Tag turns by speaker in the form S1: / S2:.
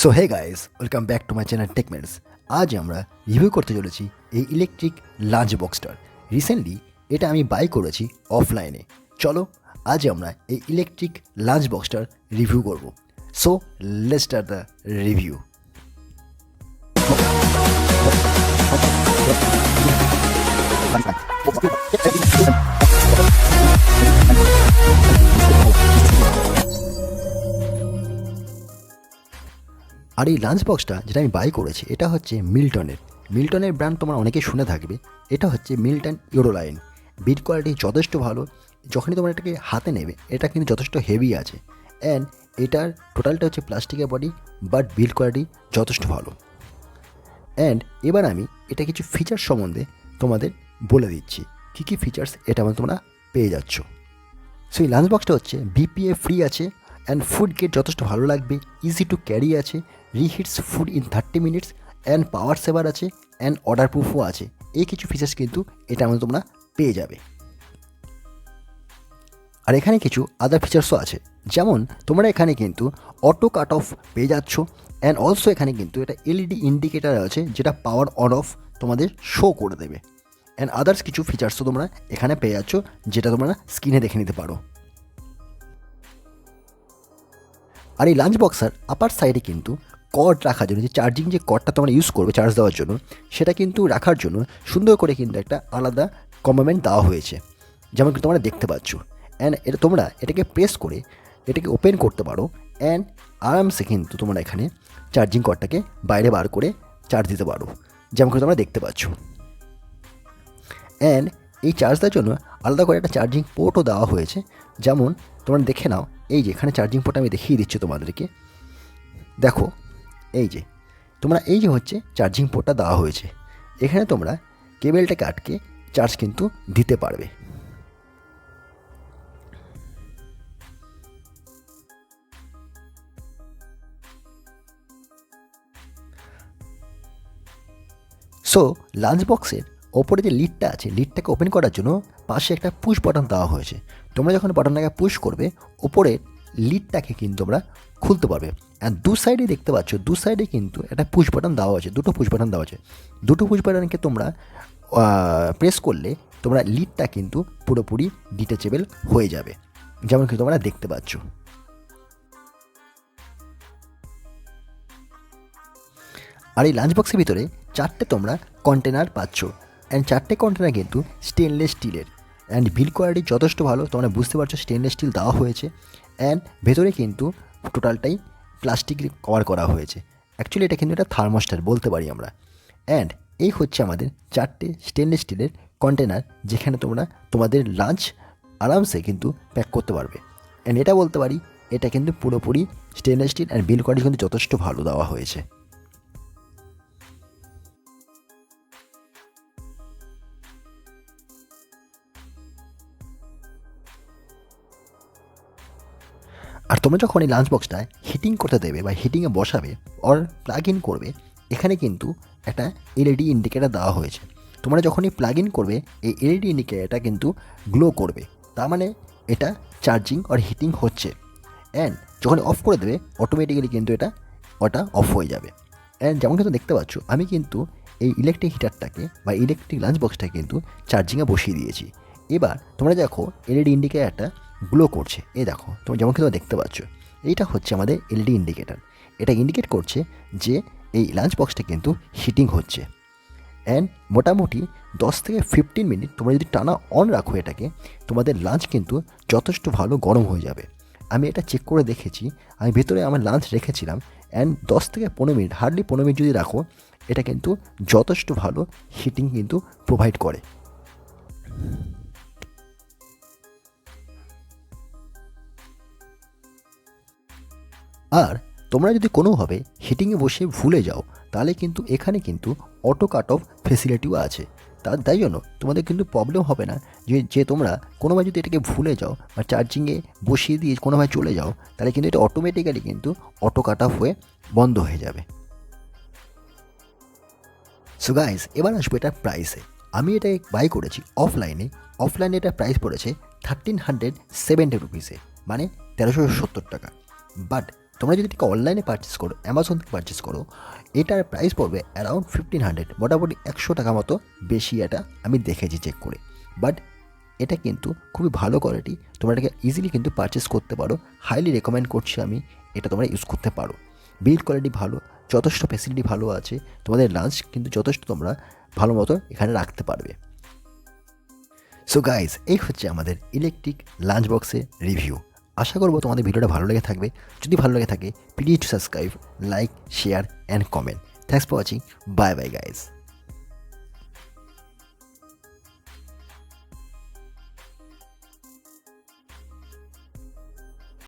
S1: So hey guys, welcome back to my channel Techments. আজ আমরা review করতে চলেছি এই ইলেকট্রিক লাঞ্চ বক্সটার। রিসেন্টলি এটা আমি বাই করেছি অফলাইনে। চলো আজ আমরা এই ইলেকট্রিক লাঞ্চ বক্সটার রিভিউ করব। So let's start the review. আর এই লাঞ্চ বক্সটা যেটা আমি বাই করেছি এটা হচ্ছে মিল্টনের ব্র্যান্ড তোমরা অনেকে শুনে থাকবে। এটা হচ্ছে মিল্টন ইউরোলাইন। বিল্ড কোয়ালিটি যথেষ্ট ভালো। যখনই তোমরা এটাকে হাতে নেবে এটা কিন্তু যথেষ্ট হেভি আছে। অ্যান্ড এটার টোটালটা হচ্ছে প্লাস্টিকের বডি, বাট বিল্ড কোয়ালিটি যথেষ্ট ভালো। অ্যান্ড এবার আমি এটা কিছু ফিচার্স সম্বন্ধে তোমাদের বলে দিচ্ছি, কী কী ফিচার্স এটা তোমরা পেয়ে যাচ্ছ। সো এই লাঞ্চ বক্সটা হচ্ছে বিপিএ ফ্রি আছে। অ্যান্ড ফুড গেট যথেষ্ট ভালো লাগবে, ইজি টু ক্যারি আছে, reheats food in 30 minutes, and power saver আছে, অ্যান্ড অর্ডার প্রুফও আছে। এই কিছু ফিচার্স কিন্তু এটা তোমরা পেয়ে যাবে। আর এখানে কিছু আদার ফিচার্সও আছে, যেমন তোমরা এখানে কিন্তু অটো কাট অফ পেয়ে যাচ্ছ। অ্যান্ড অলসো এখানে কিন্তু এটা এলইডি ইন্ডিকেটার আছে যেটা পাওয়ার অন অফ তোমাদের শো করে দেবে। অ্যান্ড আদার্স কিছু ফিচার্সও তোমরা এখানে পেয়ে যাচ্ছ যেটা তোমরা স্ক্রিনে দেখে নিতে পারো। আর এই লাঞ্চ বক্সার আপার সাইডে কিন্তু কর্ড রাখার জন্য, যে চার্জিং যে কর্ডটা তোমরা ইউজ করবে চার্জ দেওয়ার জন্য, সেটা কিন্তু রাখার জন্য সুন্দর করে কিন্তু একটা আলাদা কম্পার্টমেন্ট দেওয়া হয়েছে, যেমন কি তোমরা দেখতে পাচ্ছ। অ্যান্ড এটা তোমরা এটাকে প্রেস করে এটাকে ওপেন করতে পারো। অ্যান্ড আরামসে কিন্তু তোমরা এখানে চার্জিং কর্ডটাকে বাইরে বার করে চার্জ দিতে পারো, যেমন করে তোমরা দেখতে পাচ্ছ। অ্যান্ড এই চার্জ দেওয়ার জন্য আলাদা করে একটা চার্জিং পোর্টও দেওয়া হয়েছে, যেমন তোমরা দেখে নাও। এই যে এখানে চার্জিং পোর্ট আমি দেখিয়ে দিচ্ছি তোমাদেরকে, দেখো। এই যে তোমরা এই যে হচ্ছে চার্জিং পোর্টটা দেওয়া হয়েছে, এখানে তোমরা কেবেলটাকে আটকে চার্জ কিন্তু দিতে পারবে। সো লাঞ্চ বক্সের ওপরে যে লিডটা আছে, লিডটাকে ওপেন করার জন্য পাশে একটা পুশ বাটন দেওয়া হয়েছে। তোমরা যখন বাটনটাকে পুশ করবে ওপরে লিডটাকে কিন্তু তোমরা খুলতে পারবে। অ্যান্ড দু সাইডে দেখতে পাচ্ছ, দু সাইডে কিন্তু একটা পুশ বাটন দেওয়া আছে, দুটো পুশ বাটন দেওয়া আছে। দুটো পুশ বাটনকে তোমরা প্রেস করলে তোমরা লিডটা কিন্তু পুরোপুরি ডিটাচেবল হয়ে যাবে, যেমন কি তোমরা দেখতে পাচ্ছ। আর এই লাঞ্চ বক্সের ভিতরে চারটে তোমরা কন্টেনার পাচ্ছ। অ্যান্ড চারটে কন্টেনার কিন্তু স্টেনলেস স্টিলের। অ্যান্ড বিল্ড কোয়ালিটি যথেষ্ট ভালো, তোমরা বুঝতে পারছো স্টেনলেস স্টিল দেওয়া হয়েছে। অ্যান্ড ভেতরে কিন্তু টোটালটাই প্লাস্টিক কভার করা হয়েছে। অ্যাকচুয়ালি এটা কিন্তু একটা থার্মোস্ট্যাট বলতে পারি আমরা। অ্যান্ড এই হচ্ছে আমাদের চারটে স্টেনলেস স্টিলের কন্টেনার, যেখানে তোমরা তোমাদের লাঞ্চ আরামসে কিন্তু প্যাক করতে পারবে। অ্যান্ড এটা বলতে পারি এটা কিন্তু পুরোপুরি stainless steel, and build quality কিন্তু যথেষ্ট ভালো দেওয়া হয়েছে। আর তোমরা যখন এই লাঞ্চ বক্সটা হিটিং করতে দেবে বা হিটিংয়ে বসাবে অর প্লাগ ইন করবে, এখানে কিন্তু একটা এলইডি ইন্ডিকেটার দেওয়া হয়েছে। তোমরা যখনই প্লাগ ইন করবে এই এলইডি ইন্ডিকেটারটা কিন্তু গ্লো করবে, তার মানে এটা চার্জিং আর হিটিং হচ্ছে। অ্যান্ড যখন অফ করে দেবে অটোমেটিক্যালি কিন্তু ওটা অফ হয়ে যাবে। অ্যান্ড যেমন কিন্তু দেখতে পাচ্ছ আমি কিন্তু এই ইলেকট্রিক হিটারটাকে বা ইলেকট্রিক লাঞ্চ বক্সটাকে কিন্তু চার্জিংয়ে বসিয়ে দিয়েছি। এবার তোমরা দেখো এলইডি ইন্ডিকেটারটা গ্লো করছে। এই দেখো তোমরা যেমন কিন্তু দেখতে পাচ্ছ, এইটা হচ্ছে আমাদের এলইডি ইন্ডিকেটার। এটা ইন্ডিকেট করছে যে এই লাঞ্চ বক্সটা কিন্তু হিটিং হচ্ছে। অ্যান্ড মোটামুটি 10 থেকে 15 মিনিট তোমরা যদি টানা অন রাখো এটাকে, তোমাদের লাঞ্চ কিন্তু যথেষ্ট ভালো গরম হয়ে যাবে। আমি এটা চেক করে দেখেছি, আমি ভেতরে আমার লাঞ্চ রেখেছিলাম। অ্যান্ড 10 থেকে 15 মিনিট, হার্ডলি 15 মিনিট যদি রাখো, এটা কিন্তু যথেষ্ট ভালো হিটিং কিন্তু প্রোভাইড করে। আর তোমরা যদি কোনোভাবে হিটিংয়ে বসে ভুলে যাও, তাহলে কিন্তু এখানে কিন্তু অটো কাট অফ ফেসিলিটিও আছে। তাই জন্য তোমাদের কিন্তু প্রবলেম হবে না যে তোমরা কোনোভাবে যদি এটাকে ভুলে যাও বা চার্জিংয়ে বসিয়ে দিয়ে কোনোভাবে চলে যাও, তাহলে কিন্তু এটা অটোমেটিক্যালি কিন্তু অটো কাট অফ হয়ে বন্ধ হয়ে যাবে। সো গাইস, এবার আসবো এটার প্রাইসে। আমি এটা বাই করেছি অফলাইনে। অফলাইনে এটা প্রাইস পড়েছে 1370 রুপিসে, মানে 1370 টাকা। বাট তোমরা যদি এটাকে অনলাইনে পারচেস করো, অ্যামাজন থেকে পারচেস করো, এটার প্রাইস পড়বে অ্যারাউন্ড 1500, মোটামুটি 100 টাকা মতো বেশি এটা আমি দেখেছি চেক করে। বাট এটা কিন্তু খুবই ভালো কোয়ালিটি, তোমরা এটাকে ইজিলি কিন্তু পারচেস করতে পারো। হাইলি রেকমেন্ড করছি আমি, এটা তোমরা ইউজ করতে পারো। বিল্ড কোয়ালিটি ভালো, যথেষ্ট ফ্যাসিলিটি ভালো আছে, তোমাদের লাঞ্চ কিন্তু যথেষ্ট তোমরা ভালো মতো এখানে রাখতে পারবে। সো গাইজ, এই হচ্ছে আমাদের ইলেকট্রিক লাঞ্চ বক্সের রিভিউ। আশা করবো তোমাদের ভিডিওটা ভালো লেগে থাকবে। যদি ভালো লেগে থাকে please subscribe, like, share and comment. Thanks for watching. Bye bye guys.